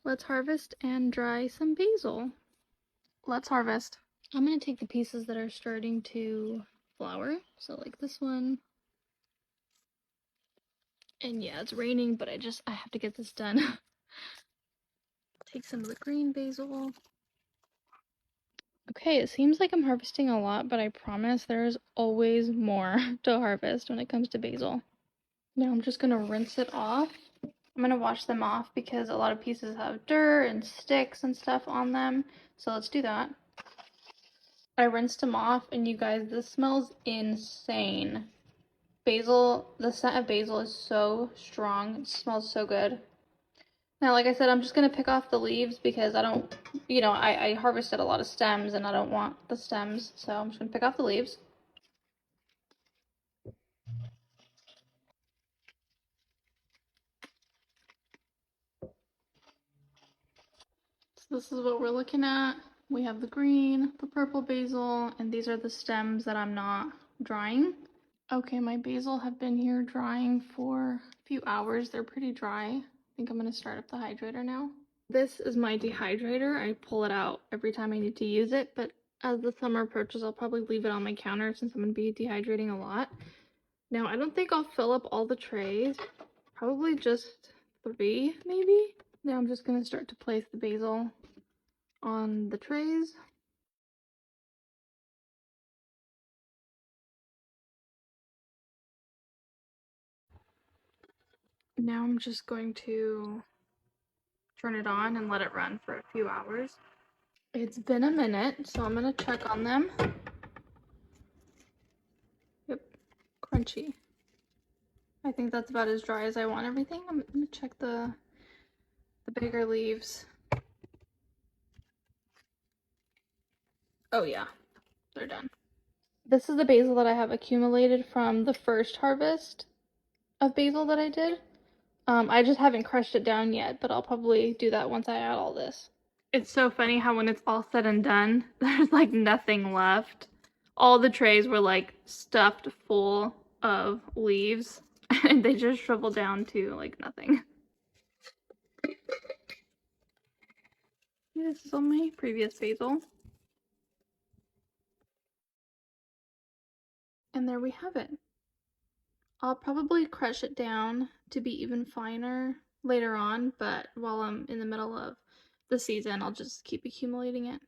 Let's harvest and dry some basil. Let's harvest. I'm gonna take the pieces that are starting to flower. So like this one. And yeah, it's raining, but I have to get this done. Take some of the green basil. Okay, it seems like I'm harvesting a lot, but I promise there's always more to harvest when it comes to basil. Now I'm just gonna rinse it off. I'm gonna wash them off because a lot of pieces have dirt and sticks and stuff on them. So let's do that. I rinsed them off, and you guys, this smells insane. Basil, the scent of basil is so strong. It smells so good. Now, like I said, I'm just gonna pick off the leaves because I don't, I harvested a lot of stems and I don't want the stems. So I'm just gonna pick off the leaves. So this is what we're looking at. We have the green, the purple basil, and these are the stems that I'm not drying. Okay, my basil have been here drying for a few hours. They're pretty dry. I think I'm gonna start up the hydrator now. This is my dehydrator. I pull it out every time I need to use it, but as the summer approaches, I'll probably leave it on my counter since I'm gonna be dehydrating a lot. Now, I don't think I'll fill up all the trays. Probably just 3, maybe. Now I'm just gonna start to place the basil on the trays. Now I'm just going to turn it on and let it run for a few hours. It's been a minute, so I'm gonna check on them. Yep, crunchy. I think that's about as dry as I want everything. I'm gonna check the bigger leaves. Oh yeah, they're done. This is the basil that I have accumulated from the first harvest of basil that I did. I just haven't crushed it down yet, but I'll probably do that once I add all this. It's so funny how when it's all said and done, there's like nothing left. All the trays were like stuffed full of leaves, and they just shriveled down to like nothing. This is on my previous basil. And there we have it. I'll probably crush it down to be even finer later on, but while I'm in the middle of the season, I'll just keep accumulating it.